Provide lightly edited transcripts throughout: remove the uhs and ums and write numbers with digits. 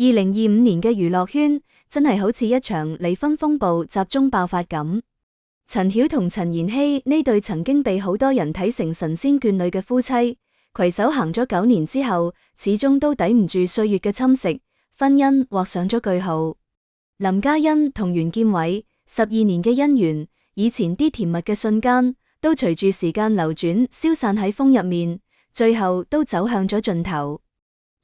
2025年嘅娛樂圈真係好似一場離婚風暴集中爆發咁。陳曉同陳妍希呢對曾經被好多人睇成神仙眷侶嘅夫妻，攜手行咗9年之後，始終都抵唔住歲月嘅侵蝕，婚姻畫上咗句號。林嘉欣同袁建偉12年嘅姻緣，以前啲甜蜜嘅瞬間，都隨住時間流轉消散喺風入面，最後都走向咗盡頭。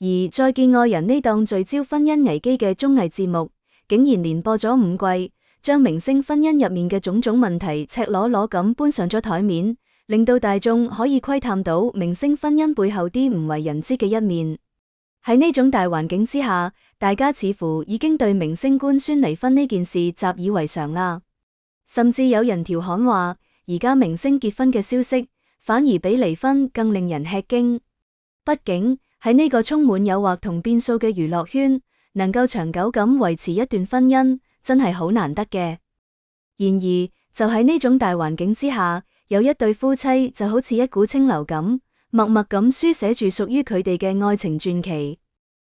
而再見愛人呢檔聚焦婚姻危機嘅綜藝節目，竟然連播咗5季，將明星婚姻入面嘅種種問題赤裸裸咁搬上咗台面，令到大眾可以窺探到明星婚姻背後啲唔為人知嘅一面。喺呢種大環境之下，大家似乎已經對明星官宣離婚呢件事習以為常啦。甚至有人調侃話，而家明星結婚嘅消息反而比離婚更令人吃驚。畢竟喺呢個充滿誘惑同變數嘅娛樂圈，能夠長久咁維持一段婚姻，真係好難得嘅。然而，就喺呢種大環境之下，有一對夫妻就好似一股清流咁，默默咁書寫住屬於佢哋嘅愛情傳奇。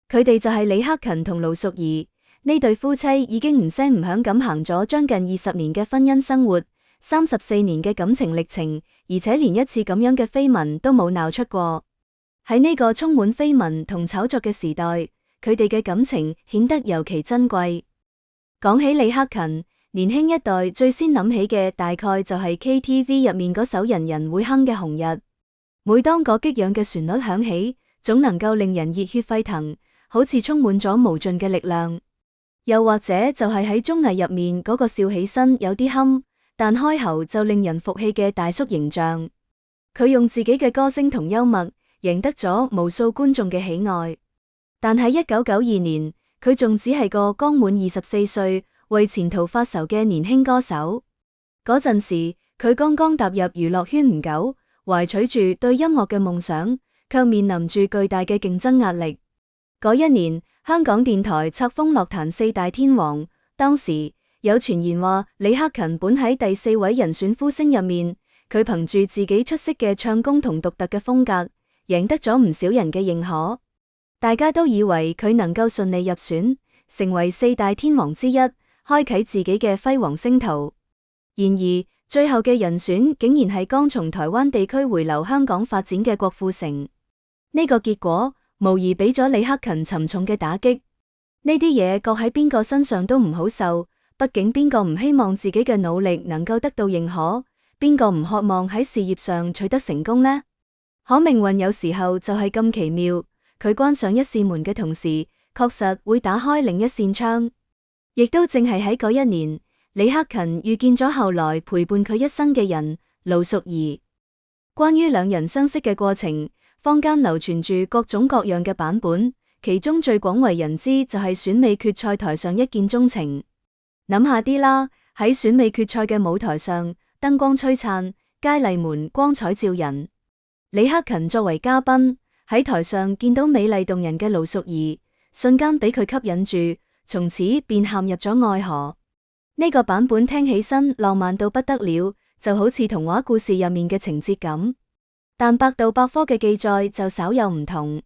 佢哋就係李克勤同盧淑儀。呢對夫妻已經唔聲唔響咁行咗將近20年嘅婚姻生活，34年嘅感情歷程，而且連一次咁樣嘅緋聞都冇鬧出過。喺呢個充滿緋聞同炒作嘅時代，佢哋嘅感情顯得尤其珍貴。講起李克勤，年輕一代最先諗起嘅大概就係 KTV 入面嗰首人人會哼嘅《紅日》。每當嗰激昂嘅旋律響起，總能夠令人熱血沸騰，好似充滿咗無盡嘅力量。又或者就係喺綜藝入面嗰個笑起身有啲冚，但開喉就令人服氣嘅大叔形象。佢用自己嘅歌聲同幽默，贏得咗無數觀眾嘅喜愛。但喺1992年，佢仲只係個剛滿24歲、為前途發愁嘅年輕歌手。嗰陣時，佢剛剛踏入娛樂圈唔久，懷取住對音樂嘅夢想，卻面臨住巨大嘅競爭壓力。嗰一年，香港電台冊封樂壇4大天王，當時有傳言話李克勤本喺第4位人選呼聲入面，佢憑住自己出色嘅唱功同獨特嘅風格，贏得咗唔少人嘅認可。大家都以為佢能夠順利入選，成為4大天王之一，開啟自己嘅輝煌星途。然而，最後嘅人選竟然係剛從台灣地區回流香港發展嘅郭富城。呢個結果無疑俾咗李克勤沉重嘅打擊。呢啲嘢擱喺邊個身上都唔好受，畢竟邊個唔希望自己嘅努力能夠得到認可，邊個唔渴望喺事業上取得成功呢？可命運有時候就係咁奇妙，佢關上一扇門嘅同時，確實會打開另一扇窗。亦都正係喺嗰一年，李克勤遇見咗後來陪伴佢一生嘅人盧淑儀。關於兩人相識嘅過程，坊間流傳住各種各樣嘅版本，其中最廣為人知就係選美決賽台上一見鍾情。諗下啲啦，喺選美決賽嘅舞台上，燈光璀璨，佳麗們光彩照人。李克勤作為嘉賓喺台上見到美麗動人嘅盧淑儀，瞬間俾佢吸引住，從此便陷入咗愛河。呢個版本聽起身浪漫到不得了，就好似童話故事入面嘅情節咁。但百度百科嘅記載就稍有唔同。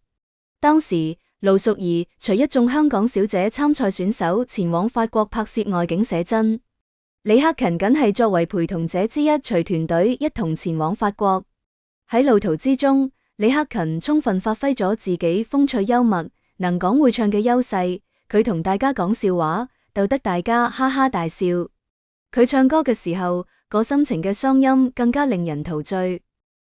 當時盧淑儀隨一眾香港小姐參賽選手前往法國拍攝外景寫真，李克勤僅係作為陪同者之一，隨團隊一同前往法國。喺路途之中，李克勤充分發揮咗自己風趣幽默、能講會唱嘅優勢，佢同大家講笑話，逗得大家哈哈大笑。佢唱歌嘅時候，個深情嘅嗓音更加令人陶醉。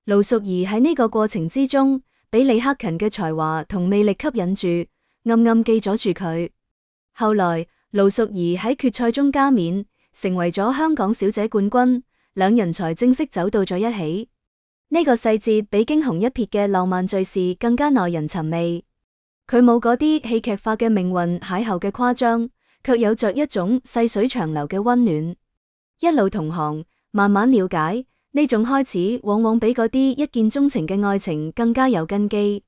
盧淑儀喺呢個過程之中，俾李克勤嘅才華同魅力吸引住，暗暗記咗住佢。後來，盧淑儀喺決賽中加冕，成為咗香港小姐冠軍，兩人才正式走到咗一起。呢個細節比驚鴻一瞥嘅浪漫敘事更加耐人尋味。佢冇嗰啲戲劇化嘅命運邂逅嘅誇張，卻有着一種細水長流嘅溫暖。一路同行，慢慢了解。呢種開始往往比嗰啲一見鍾情嘅愛情更加有根基，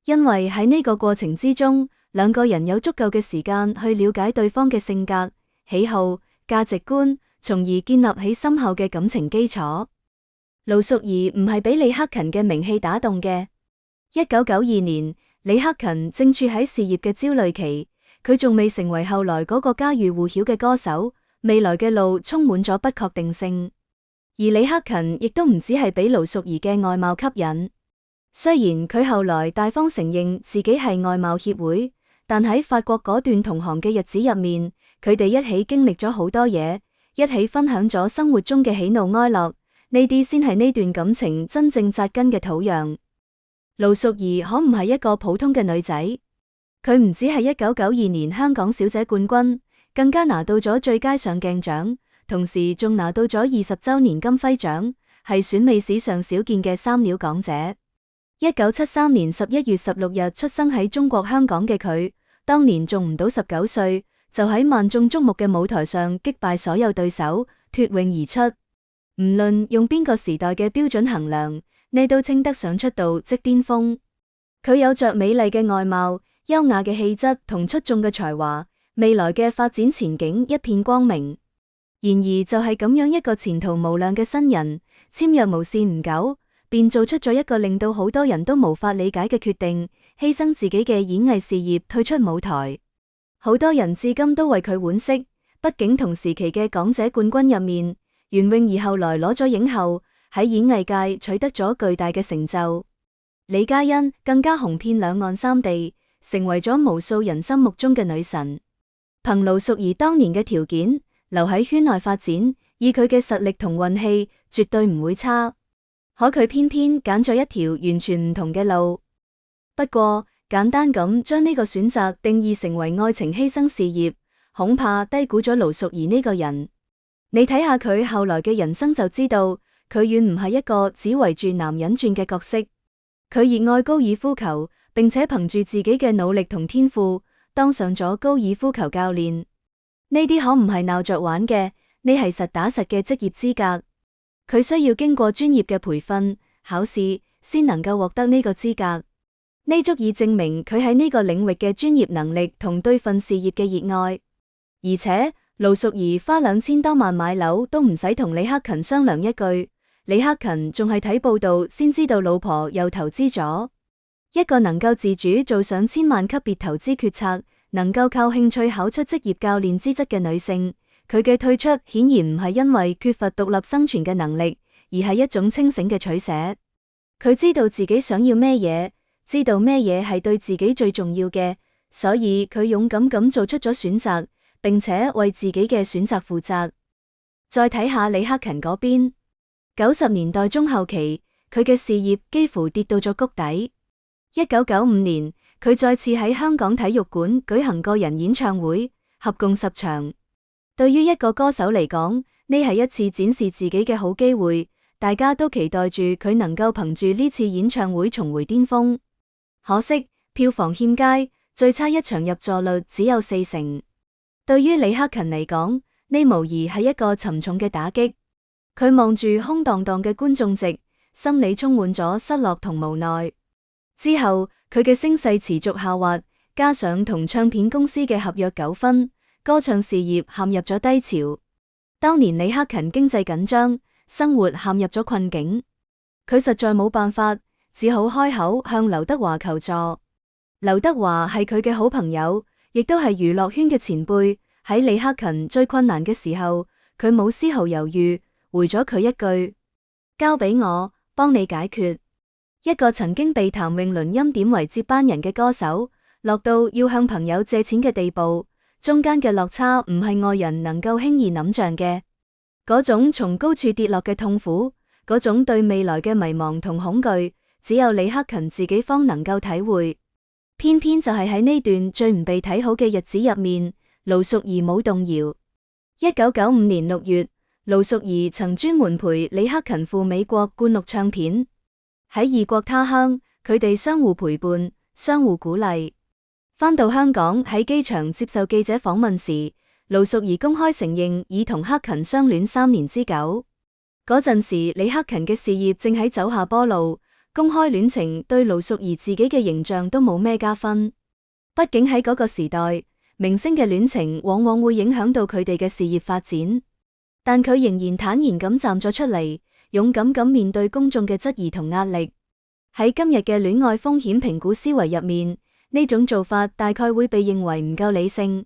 因為喺呢個過程之中，兩個人有足夠嘅時間去了解對方嘅性格、喜好、價值觀，從而建立起深厚嘅感情基礎。盧淑儀唔係俾李克勤嘅名氣打動嘅。1992年，李克勤正處喺事業嘅焦慮期，佢仲未成為後來嗰個家喻戶曉嘅歌手，未來嘅路充滿咗不確定性。而李克勤亦都唔只係俾盧淑儀嘅外貌吸引，雖然佢後來大方承認自己係外貌協會，但喺法國嗰段同行嘅日子入面，佢哋一起經歷咗好多嘢，一起分享咗生活中嘅喜怒哀樂，呢啲先係呢段感情真正紮根嘅土壤。盧淑儀可唔係一個普通嘅女仔，佢唔只係1992年香港小姐冠軍，更加拿到咗最佳上鏡獎，同時仲拿到咗20週年金徽獎，係選美史上少見嘅三料港姐。1973年11月16日出生喺中國香港嘅佢，當年仲唔到19歲，就喺萬眾矚目嘅舞台上擊敗所有對手，脫穎而出。唔論用邊個時代嘅標準衡量，呢都稱得上出道即巔峰。佢有着美麗嘅外貌、優雅嘅氣質同出眾嘅才華，未來嘅發展前景一片光明。然而就係咁樣一個前途無量嘅新人，簽約無線唔久，便做出咗一個令到好多人都無法理解嘅決定，犧牲自己嘅演藝事業退出舞台。好多人至今都為佢惋惜，畢竟同時期嘅港姐冠軍入面，袁詠儀後來攞咗影后，喺演藝界取得咗巨大嘅成就。李嘉欣更加紅遍兩岸三地，成為咗無數人心目中嘅女神。憑盧淑儀當年嘅條件，留喺圈內發展，以佢嘅實力同運氣，絕對唔會差。可佢偏偏揀咗一條完全唔同嘅路。不過簡單咁將呢個選擇定義成為愛情犧牲事業，恐怕低估咗盧淑儀呢個人。你睇下佢後來嘅人生就知道，佢遠唔係一個只圍住男人轉嘅角色。佢熱愛高爾夫球，並且憑住自己嘅努力同天賦，當上咗高爾夫球教練。呢啲可唔係鬧着玩嘅，呢係實打實嘅職業資格。佢需要經過專業嘅培訓、考試，先能夠獲得呢個資格。呢足以證明佢喺呢個領域嘅專業能力同對份事業嘅熱愛。而且盧淑儀花2000多萬買樓都唔使同李克勤商量一句，李克勤仲係睇報道先知道老婆又投資咗。一個能夠自主做上千萬級別投資決策，能夠靠興趣考出職業教練資質嘅女性，佢嘅退出顯然唔係因為缺乏獨立生存嘅能力，而係一種清醒嘅取捨。佢知道自己想要咩嘢，知道咩嘢係對自己最重要嘅，所以佢勇敢咁做出咗選擇，並且為自己嘅選擇負責。再睇下李克勤嗰邊，90年代中後期，佢嘅事業幾乎跌到咗谷底。1995年，佢再次喺香港體育館舉行個人演唱會，合共10場。對於一個歌手嚟講，呢係一次展示自己嘅好機會，大家都期待住佢能夠憑住呢次演唱會重回巔峰。可惜票房欠佳，最差一場入座率只有4成。對於李克勤嚟講，呢無疑係一個沉重嘅打擊。佢望住空蕩蕩嘅觀眾席，心裏充滿咗失落同無奈。之後佢嘅聲勢持續下滑，加上同唱片公司嘅合約糾紛，歌唱事業陷入咗低潮。當年李克勤經濟緊張，生活陷入咗困境，佢實在冇辦法，只好開口向劉德華求助。劉德華係佢嘅好朋友，亦都係娛樂圈嘅前輩。喺李克勤最困難嘅時候，佢冇絲毫猶豫，回咗佢一句：交俾我，幫你解決。一個曾經被譚詠麟欽點為接班人嘅歌手，落到要向朋友借錢嘅地步，中間嘅落差唔係外人能夠輕易諗象嘅。嗰種從高處跌落嘅痛苦，嗰種對未來嘅迷茫同恐懼，只有李克勤自己方能夠體會。偏偏就係喺呢段最唔被睇好嘅日子入面，盧淑儀冇動搖。1995年6月，盧淑儀曾專門陪李克勤赴美國灌錄唱片。喺異國他鄉，佢哋相互陪伴，相互鼓勵。返到香港喺機場接受記者訪問時，盧淑儀公開承認已同克勤相戀3年之久。嗰陣時，李克勤嘅事業正喺走下坡路，公開戀情對盧淑儀自己嘅形象都冇咩加分。畢竟喺嗰個時代，明星嘅戀情往往會影響到佢哋嘅事業發展。但佢仍然坦然咁站咗出嚟，勇敢咁面對公眾嘅質疑同壓力。喺今日嘅戀愛風險評估思維入面，呢種做法大概會被認為唔夠理性。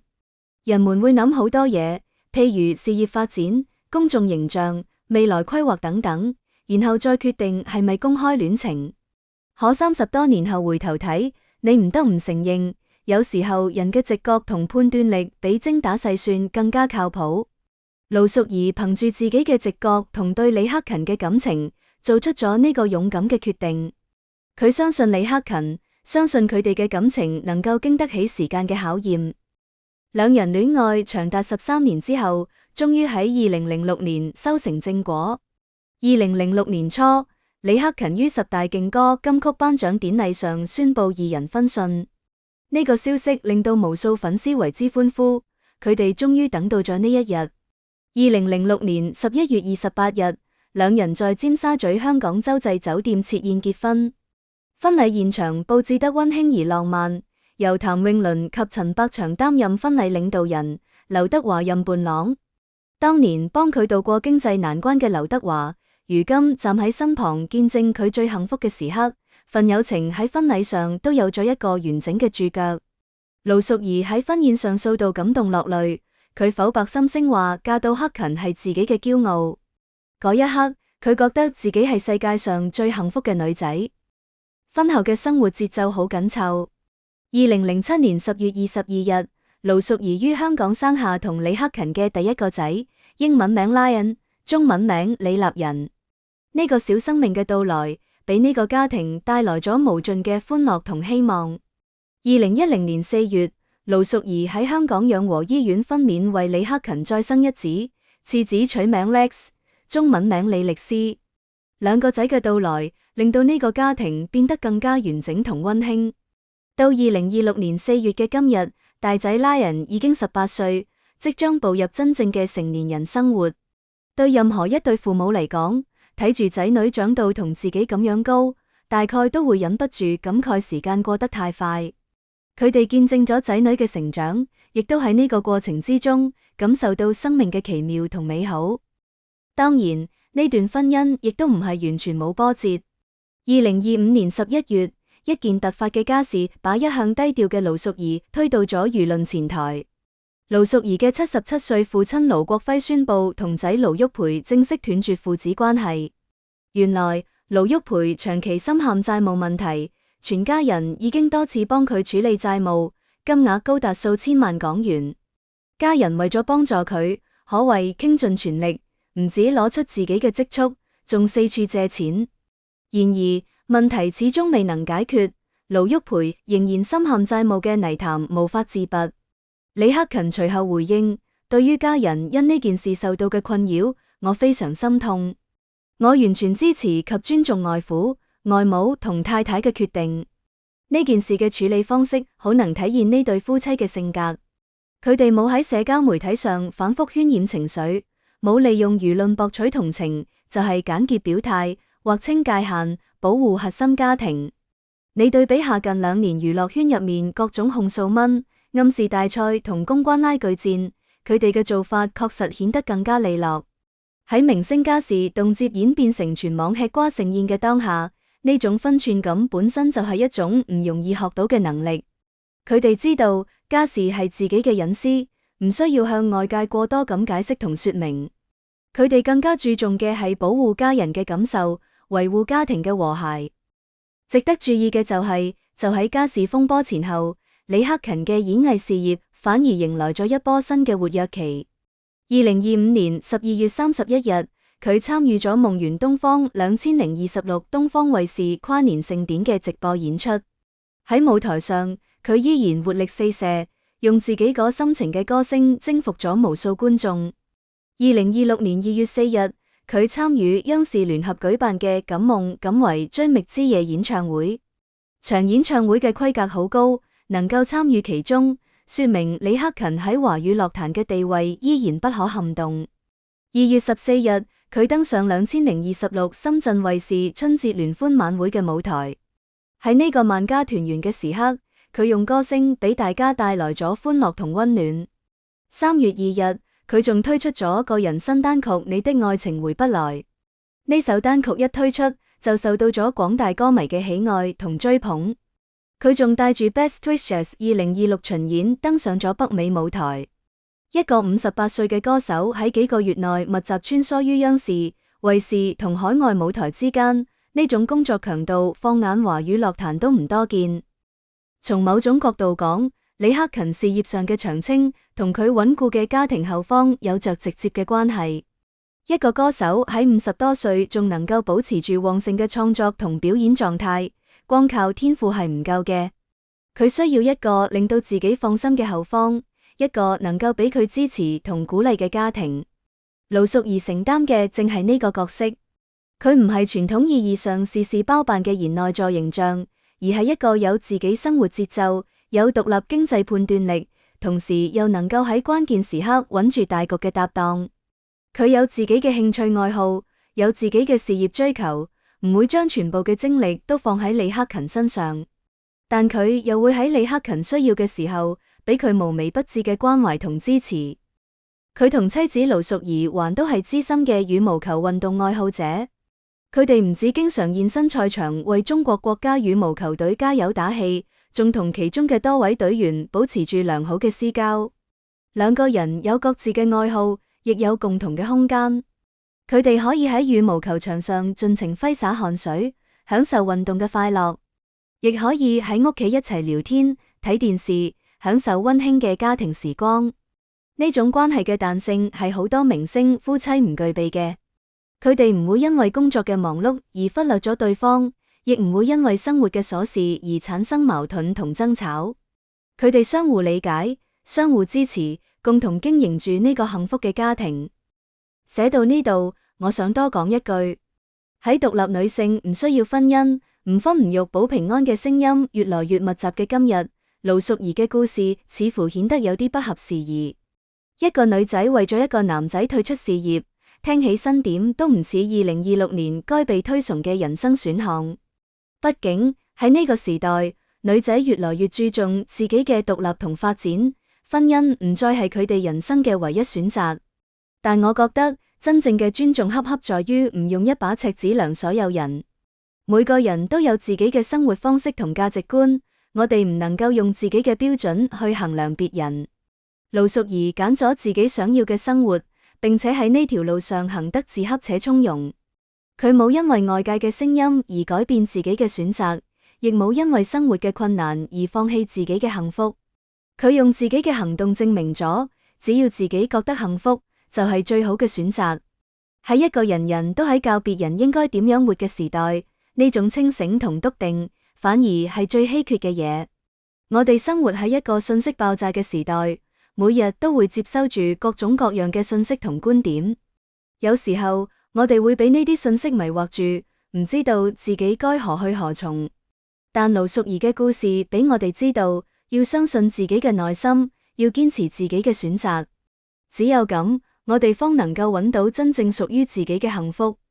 人們會諗好多嘢，譬如事業發展、公眾形象、未來規劃等等，然後再決定係咪公開戀情。可30多年後回頭睇，你唔得唔承認，有時候人嘅直覺同判斷力比精打細算更加靠譜。盧淑儀憑住自己嘅直覺同對李克勤嘅感情，做出咗呢個勇敢嘅決定。佢相信李克勤，相信佢哋嘅感情能夠經得起時間嘅考驗。兩人戀愛長達13年之後，終於喺2006年修成正果。2006年初，李克勤於10大勁歌金曲頒獎典禮上宣布二人婚訊。呢個消息令到無數粉絲為之歡呼，佢哋終於等到咗呢一日。2006年11月28日，兩人在尖沙咀香港洲際酒店設宴結婚。婚禮現場佈置得溫馨而浪漫，由譚詠麟及陳百祥擔任婚禮領導人，劉德華任伴郎。當年幫佢渡過經濟難關嘅劉德華，如今站喺身旁見證佢最幸福嘅時刻，份友情喺婚禮上都有咗一個完整嘅注腳。盧淑儀喺婚宴上數度感動落淚。佢剖白心聲話嫁到克勤係自己嘅驕傲。嗰一刻，佢覺得自己係世界上最幸福嘅女仔。婚後嘅生活節奏好緊湊。2007年10月22日，盧淑儀於香港生下同李克勤嘅第一個仔，英文名 Lion， 中文名李立仁。呢個小生命嘅到來，俾呢個家庭帶來咗無盡嘅歡樂同希望。2010年4月，盧淑儀喺香港養和醫院分娩為李克勤再生一子，次子取名 Rex， 中文名李力斯。兩個仔嘅到來，令到呢個家庭變得更加完整同溫馨。到2026年4月嘅今日，大仔 Lion 已經18歲，即將步入真正嘅成年人生活。對任何一對父母嚟講，睇住仔女長到同自己咁樣高，大概都會忍不住感慨時間過得太快。佢哋見證咗仔女嘅成長，亦都喺呢個過程之中感受到生命嘅奇妙同美好。當然，呢段婚姻亦都唔係完全冇波折。2025年11月，一件突發嘅家事把一向低調嘅盧淑儀推到咗輿論前台。盧淑儀嘅77歲父親盧國輝宣布同仔盧旭培正式斷絕父子關係。原來盧旭培長期深陷債務問題，全家人已經多次幫佢處理債務，金額高達數千萬港元。家人為咗幫助佢，可謂傾盡全力，唔止攞出自己嘅積蓄，仲四處借錢。然而問題始終未能解決，盧旭培仍然深陷債務嘅泥潭無法自拔。李克勤隨後回應：對於家人因呢件事受到嘅困擾，我非常心痛。我完全支持及尊重外父、外母同太太嘅決定。呢件事嘅處理方式好能體現呢對夫妻嘅性格。佢哋冇喺社交媒體上反覆渲染情緒，冇利用輿論博取同情，就係簡潔表態，劃清界限，保護核心家庭。你對比下近2年娛樂圈入面各種控訴蚊、暗示大賽同公關拉鋸戰，佢哋嘅做法確實顯得更加利落。喺明星家事動輒演變成全網吃瓜盛宴嘅當下，呢種分寸感本身就係一種唔容易學到嘅能力。佢哋知道家事係自己嘅隱私，唔需要向外界過多咁解釋同說明。佢哋更加注重嘅係保護家人嘅感受，維護家庭嘅和諧。值得注意嘅就喺家事風波前後，李克勤嘅演藝事業反而迎來咗一波新嘅活躍期。2025年12月31日，佢參與咗夢圓東方2026東方衛視跨年盛典嘅直播演出。喺舞台上，佢依然活力四射，用自己嗰深情嘅歌聲征服咗無數觀眾。2026年2月4日，佢參與央視聯合舉辦嘅《敢夢敢為追覓之夜》演唱會。場演唱會嘅規格好高，能夠參與其中，說明李克勤喺華語樂壇嘅地位依然不可撼動。2月14日，佢登上2026深圳衛視春節聯歡晚會嘅舞台。喺呢個萬家團圓嘅時刻，佢用歌聲俾大家帶來咗歡樂同溫暖。3月2日，佢仲推出咗個人新單曲《你的愛情回不來》。呢首單曲一推出，就受到咗廣大歌迷嘅喜愛同追捧。佢仲帶住 Best Wishes 2026巡演登上咗北美舞台。一個58歲嘅歌手喺幾個月內密集穿梭於央視、衛視同海外舞台之間，呢種工作強度放眼華語樂壇都唔多見。從某種角度講，李克勤事業上嘅長青同佢穩固嘅家庭後方有着直接嘅關係。一個歌手喺50多歲仲能夠保持住旺盛嘅創作同表演狀態，光靠天賦係唔夠嘅，佢需要一個令到自己放心嘅後方，一個能夠俾佢支持同鼓勵嘅家庭。盧淑儀承擔嘅正係呢個角色，佢唔係傳統意義上事事包辦嘅賢內助形象，而係一個有自己生活節奏、有獨立經濟判斷力，同時又能夠喺關鍵時刻穩住大局嘅搭檔。佢有自己嘅興趣愛好，有自己嘅事業追求，唔會將全部嘅精力都放喺李克勤身上，但佢又會喺李克勤需要嘅時候，俾佢無微不至嘅關懷同支持。佢同妻子盧淑儀還都係資深嘅羽毛球運動愛好者，佢哋唔止經常現身賽場為中國國家羽毛球隊加油打氣，仲同其中嘅多位隊員保持住良好嘅私交。兩個人有各自嘅愛好，亦有共同嘅空間。佢哋可以喺羽毛球場上盡情揮灑汗水，享受運動嘅快樂，亦可以喺屋企一齊聊天、睇電視，享受溫馨嘅家庭時光。呢種關係嘅彈性係好多明星夫妻唔具備嘅。佢哋唔會因為工作嘅忙碌而忽略咗對方，亦唔會因為生活嘅瑣事而產生矛盾同爭吵。佢哋相互理解、相互支持，共同經營住呢個幸福嘅家庭。寫到呢度，我想多講一句：喺獨立女性唔需要婚姻、唔婚唔育保平安嘅聲音越來越密集嘅今日，盧淑儀嘅故事似乎顯得有啲不合時宜。一個女仔為咗一個男仔退出事業，聽起身點都唔似2026年該被推崇嘅人生選項。畢竟喺呢個時代，女仔越來越注重自己嘅獨立同發展，婚姻唔再係佢哋人生嘅唯一選擇。但我覺得真正嘅尊重恰恰在於唔用一把尺子量所有人。每個人都有自己嘅生活方式同價值觀，我哋唔能夠用自己嘅標準去衡量別人。盧淑儀揀咗自己想要嘅生活，並且喺呢條路上行得自洽且從容。佢冇因為外界嘅聲音而改變自己嘅選擇，亦冇因為生活嘅困難而放棄自己嘅幸福。佢用自己嘅行動證明咗，只要自己覺得幸福，就係最好嘅選擇。喺一個人人都喺教別人應該點樣活嘅時代，呢種清醒同篤定，反而係最稀缺嘅嘢。我哋生活喺一個信息爆炸嘅時代，每日都會接收住各種各樣嘅信息同觀點，有時候我哋會俾呢啲信息迷惑住，唔知道自己該何去何從。但盧淑儀嘅故事俾我哋知道，要相信自己嘅內心，要堅持自己嘅選擇，只有咁，我哋方能夠揾到真正屬於自己嘅幸福。